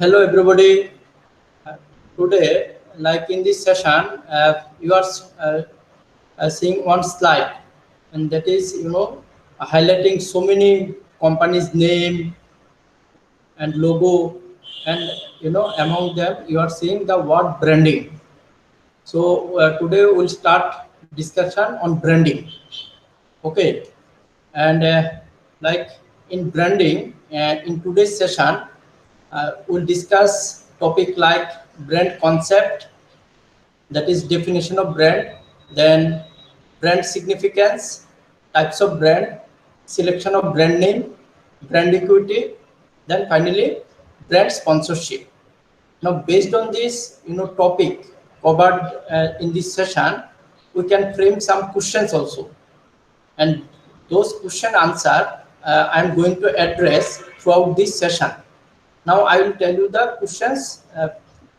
Hello everybody. Uh, Today, like in this session, you are seeing one slide, and that is highlighting so many companies' name and logo, and among them you are seeing the word branding. So today we'll start discussion on branding. Okay, and like in branding, in today's session, we'll discuss topic like brand concept, that is definition of brand, then brand significance, types of brand, selection of brand name, brand equity, then finally brand sponsorship. Now based on this topic covered in this session, we can frame some questions also, and those question answer I'm going to address throughout this session. Now I will tell you the questions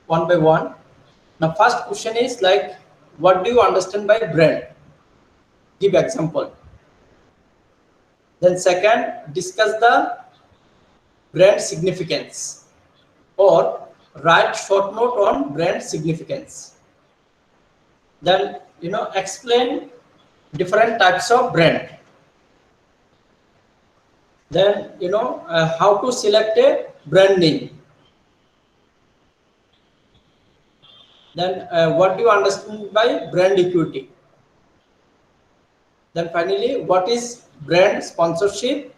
one by one. Now first question is like, what do you understand by brand? Give example. Then second, discuss the brand significance, or write short note on brand significance. Then explain different types of brand. Then how to select a brand name. Then what do you understand by brand equity? Then finally, what is brand sponsorship?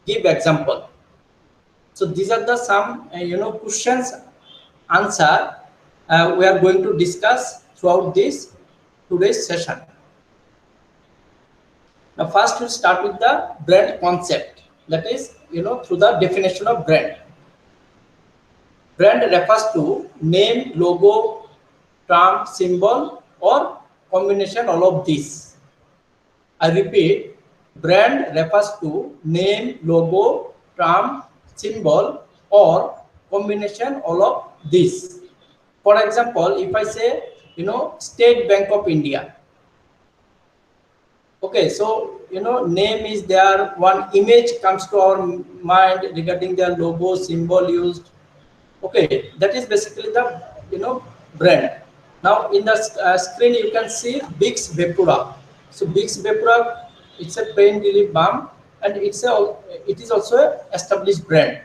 Give example. So these are the some questions answer we are going to discuss throughout this today's session. Now first we'll start with the brand concept, that is through the definition of brand. Brand refers to name, logo, term, symbol, or combination all of these. I repeat, brand refers to name, logo, term, symbol, or combination all of these. For example, if I say State Bank of India, okay, so name is there, one image comes to our mind regarding their logo, symbol used. Okay, that is basically the brand. Now in the screen you can see Vicks Vapura. So Vicks Vapura, it's a pain relief balm, and it is also a established brand.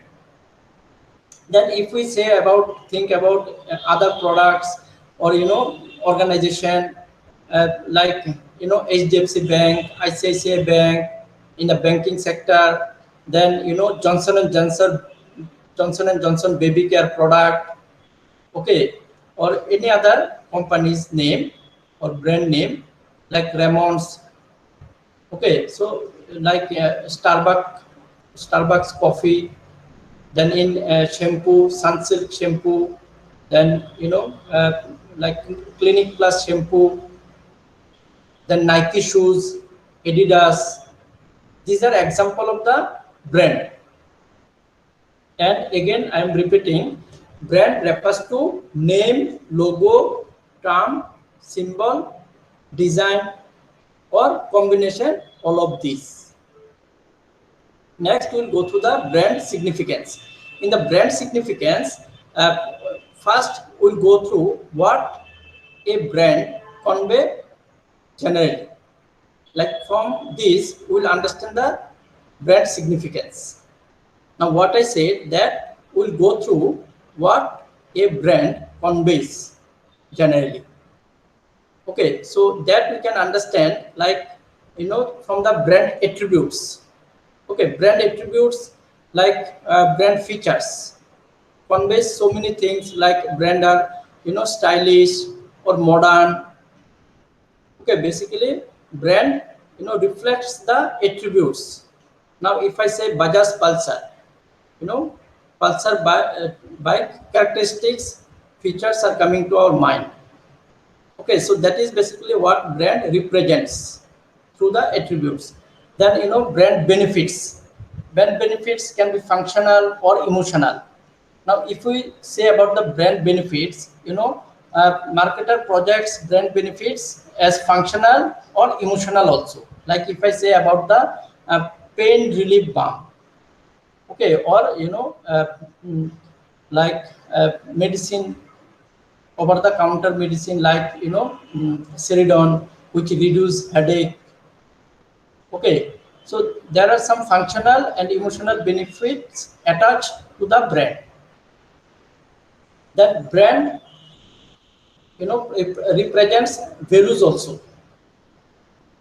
Then if we say think about other products, or organization like HDFC Bank, ICICI Bank, in the banking sector, then Johnson and Johnson baby care product, okay, or any other company's name or brand name like Ramones, okay. So like Starbucks coffee, then in shampoo, Sunsilk shampoo, then like Clinic Plus shampoo, then Nike shoes, Adidas. These are example of the brand. And again I am repeating, brand refers to name, logo, term, symbol, design, or combination all of these. Next we'll go through the brand significance. In the brand significance, first we'll go through what a brand convey generally. Like from this we'll understand the brand significance. Now what I said, that we'll go through what a brand conveys generally. Okay, so that we can understand, like from the brand attributes. Okay, brand attributes like brand features conveys so many things, like brand are stylish or modern. Okay, basically brand reflects the attributes. Now if I say Bajaj Pulsar, Pulsar bike characteristics, features are coming to our mind. Okay, so that is basically what brand represents through the attributes. Then brand benefits. Brand benefits can be functional or emotional. Now if we say about the brand benefits, marketer projects brand benefits as functional or emotional also. Like if I say about the pain relief balm, okay, or like medicine, over-the-counter medicine like Ceridon, which reduce headache. Okay, so there are some functional and emotional benefits attached to the brand. That brand, represents values also.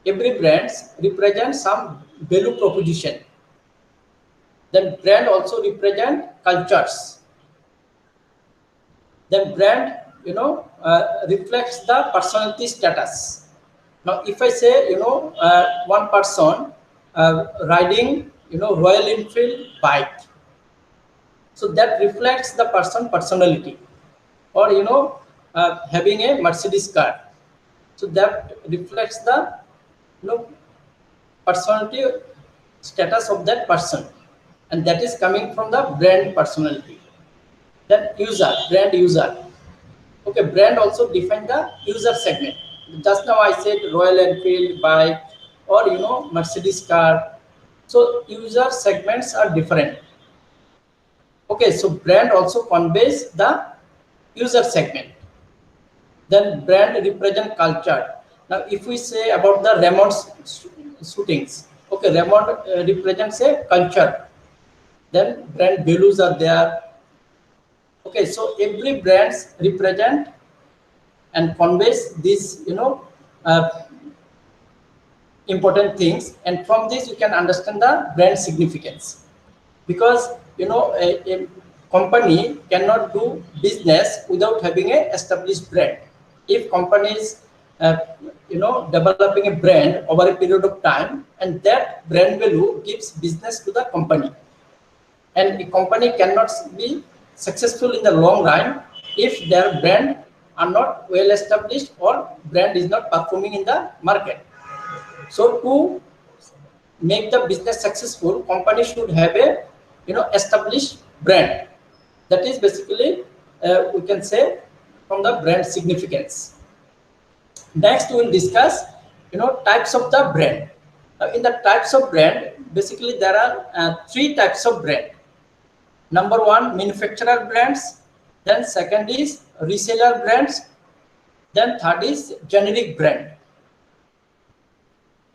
Every brand represents some value proposition. Then brand also represent cultures. Then brand, reflects the personality status. Now, if I say, one person riding, Royal Enfield bike, so that reflects the personality, or having a Mercedes car, so that reflects the personality status of that person, and that is coming from the brand personality. Then brand user. Okay, brand also define the user segment. Just now I said Royal Enfield bike, or Mercedes car. So user segments are different. Okay, so brand also conveys the user segment. Then brand represent culture. Now, if we say about the Raymond shootings, okay, Raymond represents a culture. Then brand values are there. Okay, so every brands represent and conveys these, uh, important things, and from this you can understand the brand significance. Because a company cannot do business without having a established brand. If companies developing a brand over a period of time, and that brand value gives business to the company, and a company cannot be successful in the long run if their brand are not well established, or brand is not performing in the market. So to make the business successful, company should have a established brand. That is basically, we can say, from the brand significance. Next we will discuss types of the brand. In the types of brand, basically there are three types of brand. Number one, manufacturer brands. Then second is reseller brands. Then third is generic brand.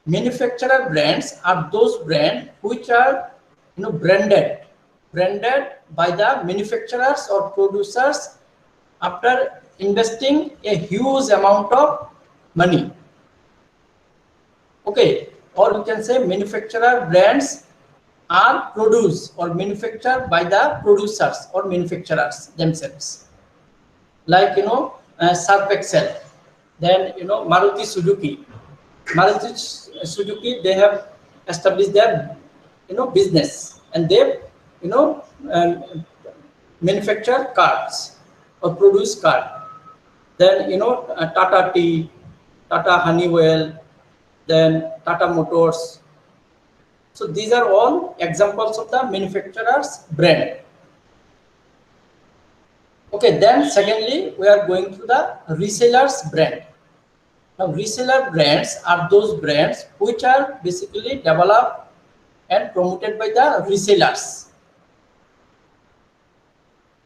Manufacturer brands are those brands which are branded by the manufacturers or producers after investing a huge amount of money. Okay, or you can say manufacturer brands are produced or manufactured by the producers or manufacturers themselves, like Surf Excel. Then Maruti Suzuki, they have established their business, and they manufacture cars or produce car. Then Tata Tea, Tata Honeywell, then Tata Motors. So these are all examples of the manufacturer's brand. Okay, then secondly, we are going to the reseller's brand. Now, reseller brands are those brands which are basically developed and promoted by the resellers.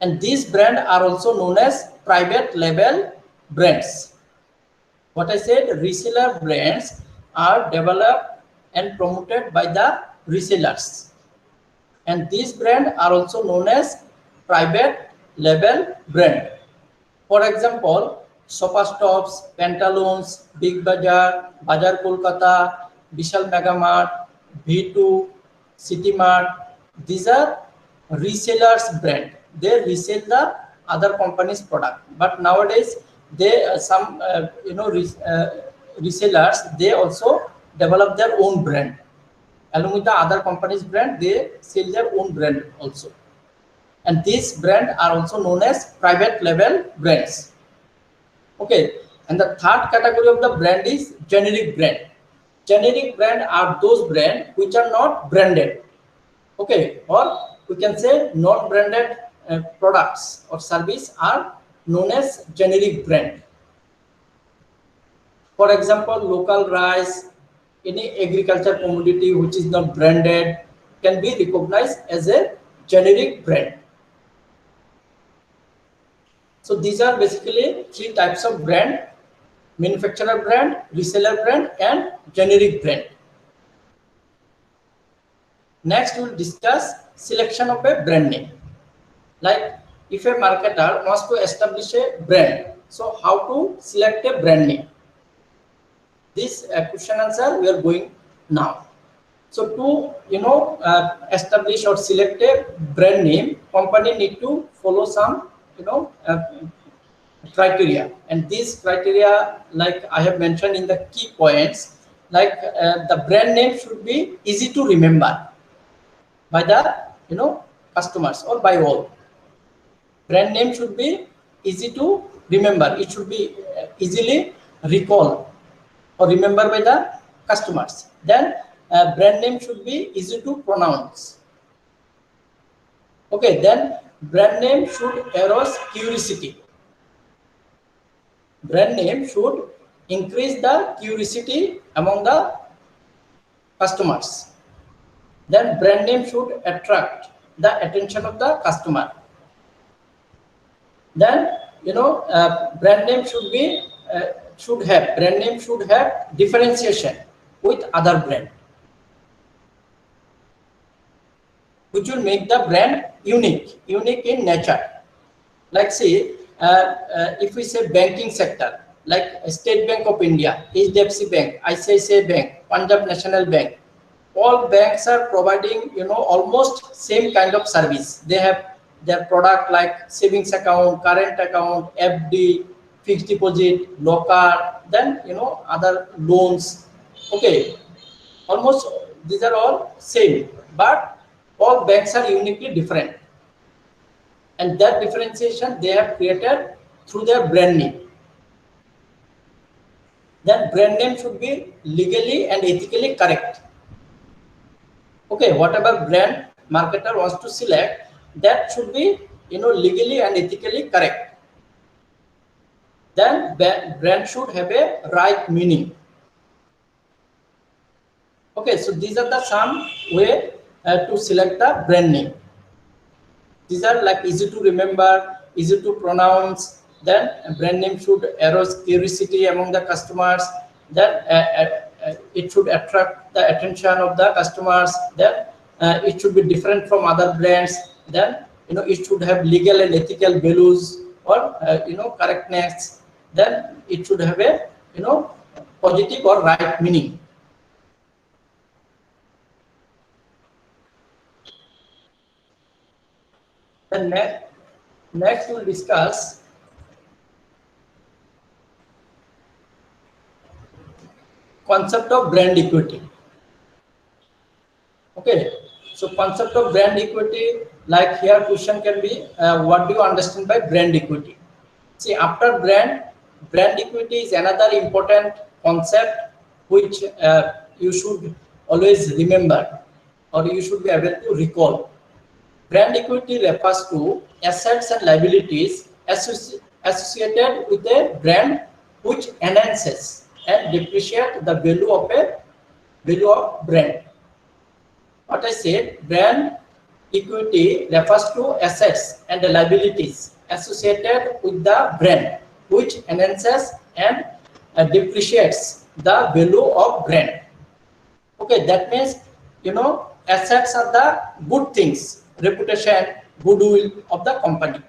And these brands are also known as private label brands. What I said, reseller brands are developed and promoted by the resellers. And these brands are also known as private label brand. For example, Sofa Stops, Pantaloons, Big Bazaar, Bazaar Kolkata, Vishal Megamart, V2, City Mart. These are resellers brand. They resell the other company's product. But nowadays, they some resellers, they also develop their own brand. Along with the other company's brand, they sell their own brand also. And these brands are also known as private label brands. Okay, and the third category of the brand is generic brand. Generic brand are those brands which are not branded. Okay, or we can say non-branded products or service are known as generic brand. For example, local rice, any agriculture commodity which is not branded can be recognized as a generic brand. So these are basically three types of brand: manufacturer brand, reseller brand, and generic brand. Next, we will discuss selection of a brand name. Like if a marketer wants to establish a brand, so how to select a brand name? This question answer we are going now. So to establish or select a brand name, company need to follow some criteria, and these criteria, like I have mentioned in the key points, like the brand name should be easy to remember by the customers or by all. Brand name should be easy to remember. It should be easily recall or remember by the customers. Then brand name should be easy to pronounce. Okay, then brand name should arouse curiosity. Brand name should increase the curiosity among the customers. Then brand name should attract the attention of the customer. Then brand name should have differentiation with other brand, which will make the brand unique in nature. Like say, if we say banking sector, like State Bank of India, HDFC Bank, ICICI Bank, Punjab National Bank, all banks are providing almost same kind of service. They have their product like savings account, current account, FD, fixed deposit, locker, then other loans. Okay, almost these are all same, but all banks are uniquely different, and that differentiation they have created through their brand name. Then brand name should be legally and ethically correct. Okay, whatever brand marketer wants to select, that should be legally and ethically correct. Then brand should have a right meaning. Okay, so these are the some way to select the brand name. These are like easy to remember, easy to pronounce. Then brand name should arouse curiosity among the customers. Then it should attract the attention of the customers. Then it should be different from other brands. Then it should have legal and ethical values or correctness. Then it should have a positive or right meaning. Then next we'll discuss concept of brand equity. Okay, so concept of brand equity, like here question can be, what do you understand by brand equity? See, after brand equity is another important concept which you should always remember or you should be able to recall. Brand equity refers to assets and liabilities associated with a brand which enhances and depreciate the value of brand. What I said, brand equity refers to assets and liabilities associated with the brand which enhances and depreciates the value of brand. Okay, that means assets are the good things, reputation, goodwill of the company,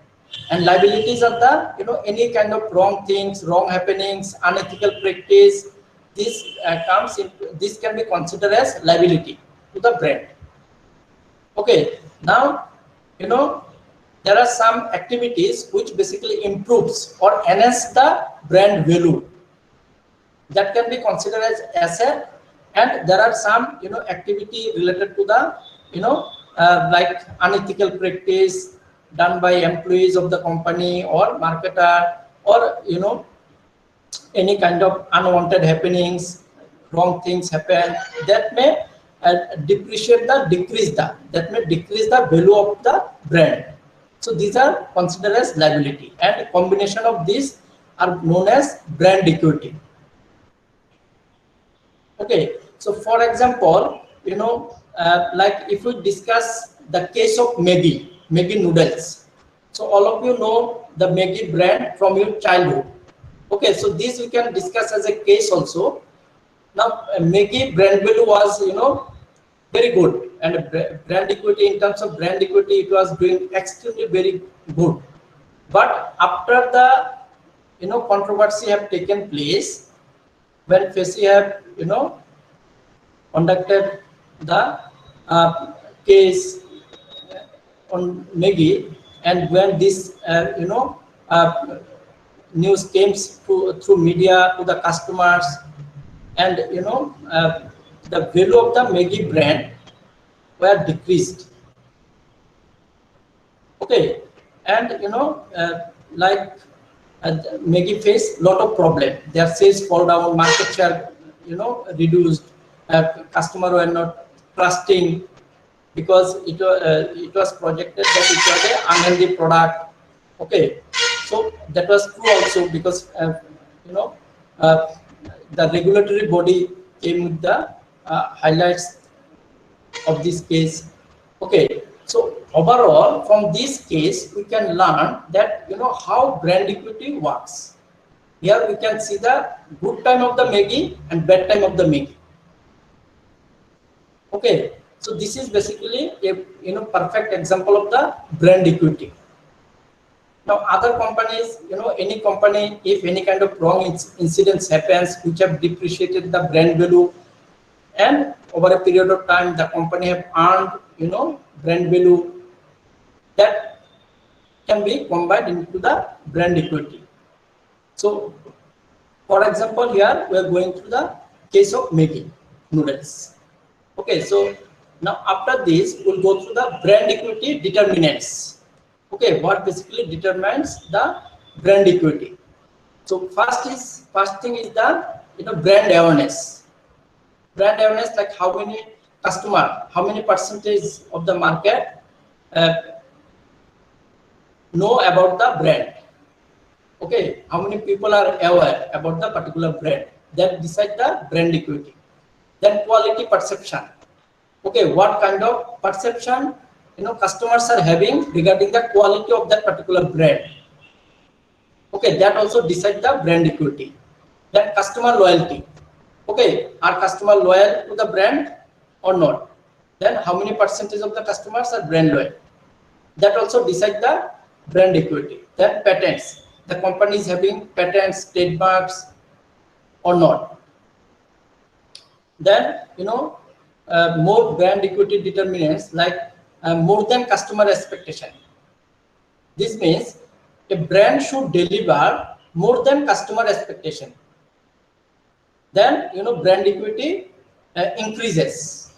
and liabilities are the any kind of wrong things, wrong happenings, unethical practice. This this can be considered as liability to the brand. Okay, now there are some activities which basically improves or enhance the brand value, that can be considered as asset. And there are some activity related to the like unethical practice done by employees of the company or marketer, or any kind of unwanted happenings, wrong things happen, that may decrease the value of the brand. So these are considered as liability, and a combination of these are known as brand equity. Okay, so for example, like if we discuss the case of Maggi noodles. So all of you know the Maggi brand from your childhood. Okay, so this we can discuss as a case also. Now, Maggi brand value was, very good, and brand equity, in terms of brand equity, it was doing extremely very good. But after the, controversy have taken place, when FASI have, conducted the case on Maggi, and when this, news came through media to the customers, and the value of the Maggi brand were decreased. Okay, and like Maggi faced lot of problem. Their sales fall down, market share reduced. Customer were not trusting, because it was projected that it was an unhealthy product. Okay, so that was true also, because you know uh, the regulatory body came with the highlights of this case. Okay, so overall from this case we can learn that how brand equity works. Here we can see the good time of the Maggi and bad time of the Maggi. Okay, so this is basically a perfect example of the brand equity. Now other companies, any company, if any kind of wrong incidents happens which have depreciated the brand value, and over a period of time the company have earned brand value, that can be combined into the brand equity. So for example, here we are going through the case of Maggi noodles. Okay, so now after this we'll go through the brand equity determinants. Okay, what basically determines the brand equity. So first thing is the brand awareness. Brand awareness, like how many percentage of the market know about the brand. Okay, how many people are aware about the particular brand, that decide the brand equity. Then quality perception. Okay, what kind of perception customers are having regarding the quality of that particular brand. Okay, that also decide the brand equity. Then customer loyalty. Okay, are customer loyal to the brand or not? Then how many percentage of the customers are brand loyal? That also decide the brand equity. Then patents. The company is having patents, trademarks or not. Then more brand equity determinants, like more than customer expectation. This means a brand should deliver more than customer expectation. Then brand equity increases.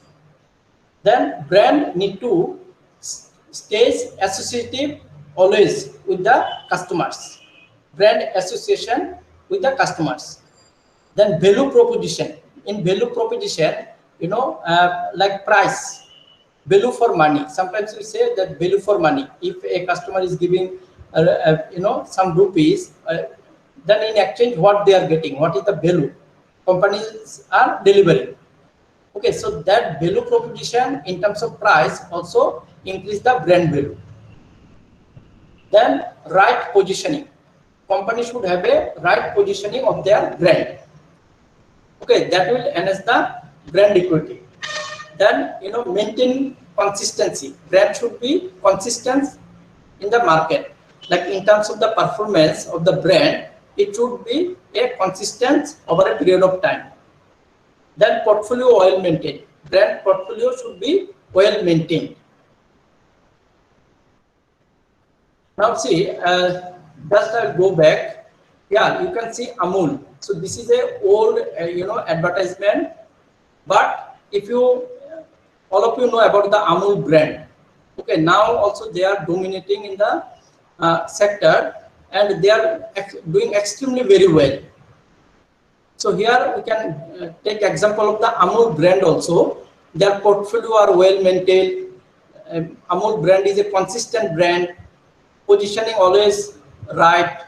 Then brand need to stay associative always with the customers. Brand association with the customers. Then value proposition. In value proposition, like price, value for money. Sometimes we say that value for money. If a customer is giving some rupees, then in exchange what they are getting, what is the value companies are delivering. Okay, so that value proposition in terms of price also increase the brand value. Then right positioning. Company should have a right positioning of their brand. Okay, that will enhance the brand equity. Then maintain consistency. Brand should be consistent in the market. Like in terms of the performance of the brand, it should be a consistent over a period of time. Then portfolio well maintained. Brand portfolio should be well maintained. Now see, just I'll go back. Yeah, you can see Amul. So this is a old advertisement, but if you all of you know about the Amul brand. Okay, now also they are dominating in the sector, and they are doing extremely very well. So here we can take example of the Amul brand also. Their portfolio are well maintained. Amul brand is a consistent brand. Positioning always right.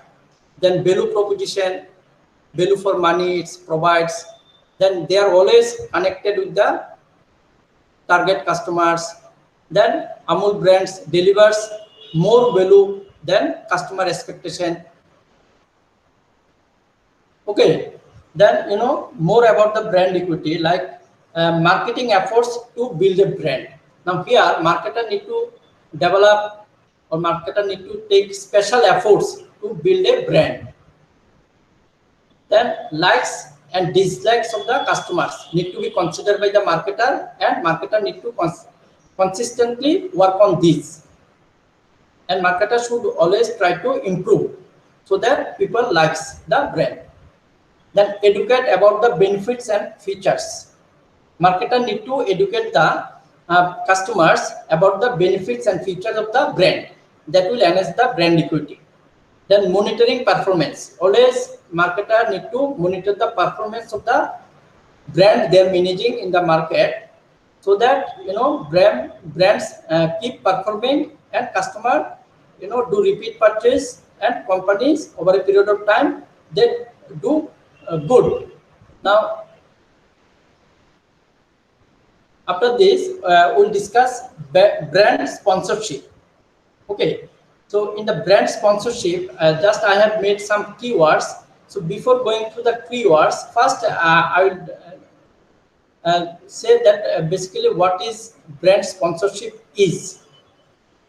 Then value proposition, value for money it provides. Then they are always connected with the target customers. Then Amul brands delivers more value then customer expectation. Okay, then more about the brand equity, like marketing efforts to build a brand. Now here marketer need to develop, or marketer need to take special efforts to build a brand. Then likes and dislikes of the customers need to be considered by the marketer, and marketer need to consistently work on this, and marketer should always try to improve so that people likes the brand. Then educate about the benefits and features. Marketer need to educate the customers about the benefits and features of the brand, that will enhance the brand equity. Then monitoring performance. Always marketer need to monitor the performance of the brand they are managing in the market, so that brands keep performing, and customer do repeat purchase, and companies over a period of time they do good. Now after this we'll discuss brand sponsorship. Okay, so in the brand sponsorship, just I have made some keywords. So before going to the keywords, first I will say that basically what is brand sponsorship is.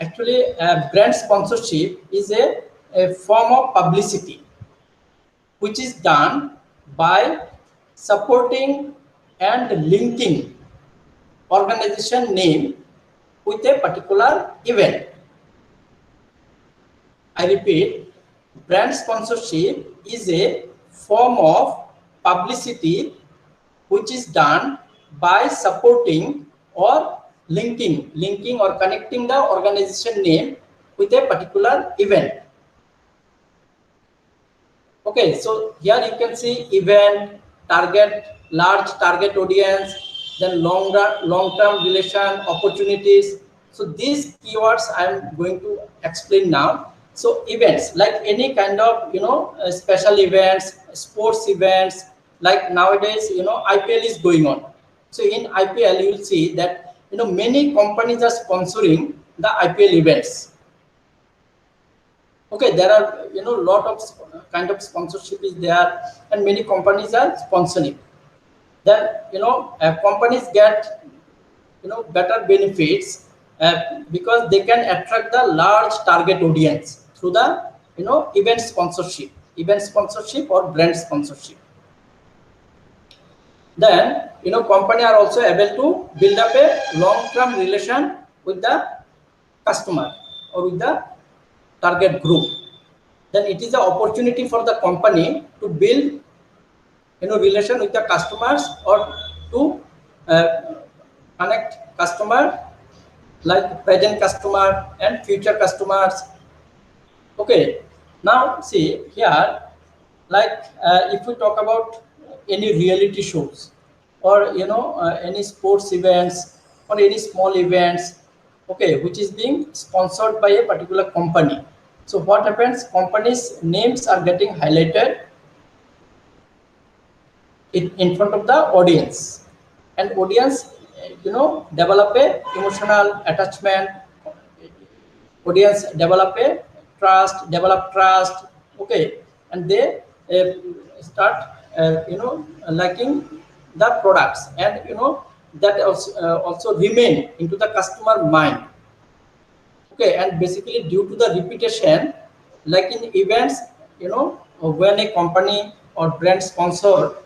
Actually, brand sponsorship is a form of publicity which is done by supporting and linking organization name with a particular event. I repeat, brand sponsorship is a form of publicity which is done by supporting or linking or connecting the organization name with a particular event. Okay, so here you can see event, target, large target audience, then long-term relation, opportunities. So these keywords I am going to explain now. So events, like any kind of special events, sports events, like nowadays IPL is going on. So in IPL you will see that many companies are sponsoring the IPL events. Okay, there are lot of kind of sponsorship is there, and many companies are sponsoring. Then companies get better benefits because they can attract the large target audience through the event sponsorship or brand sponsorship. Then company are also able to build up a long-term relation with the customer or with the target group. Then it is an opportunity for the company to build relation with the customers, or to connect customer, like present customer and future customers. Okay, now see here, like if we talk about any reality shows, or any sports events, or any small events, okay, which is being sponsored by a particular company. So what happens, companies names are getting highlighted in front of the audience, and audience develop a emotional attachment, audience develop trust. Okay, and they start liking the products, and that also remain into the customer mind. Okay, and basically due to the repetition, like in events, when a company or brand sponsor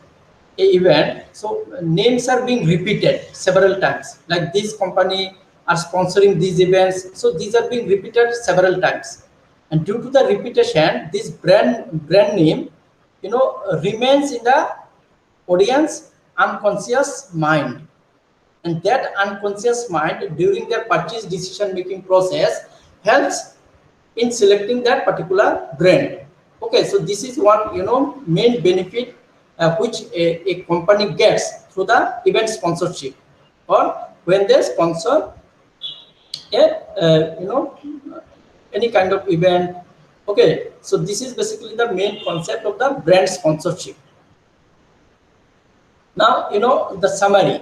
a event, so names are being repeated several times, like this company are sponsoring these events, so these are being repeated several times, and due to the repetition, this brand name remains in the audience unconscious mind, and that unconscious mind during their purchase decision making process helps in selecting that particular brand. Okay, so this is one main benefit which a company gets through the event sponsorship, or when they sponsor a any kind of event. Okay, so this is basically the main concept of the brand sponsorship. Now the summary.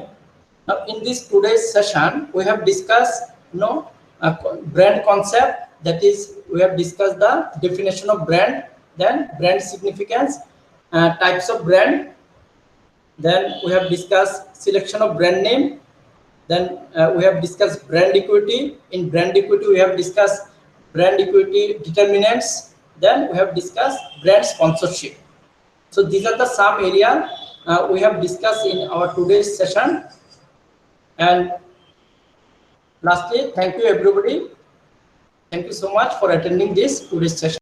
Now in this today's session we have discussed brand concept, that is, we have discussed the definition of brand, then brand significance, types of brand, then we have discussed selection of brand name, then we have discussed brand equity. In brand equity, we have discussed brand equity determinants, then we have discussed brand sponsorship. So these are the some area we have discussed in our today's session. And lastly, thank you everybody. Thank you so much for attending this today's session.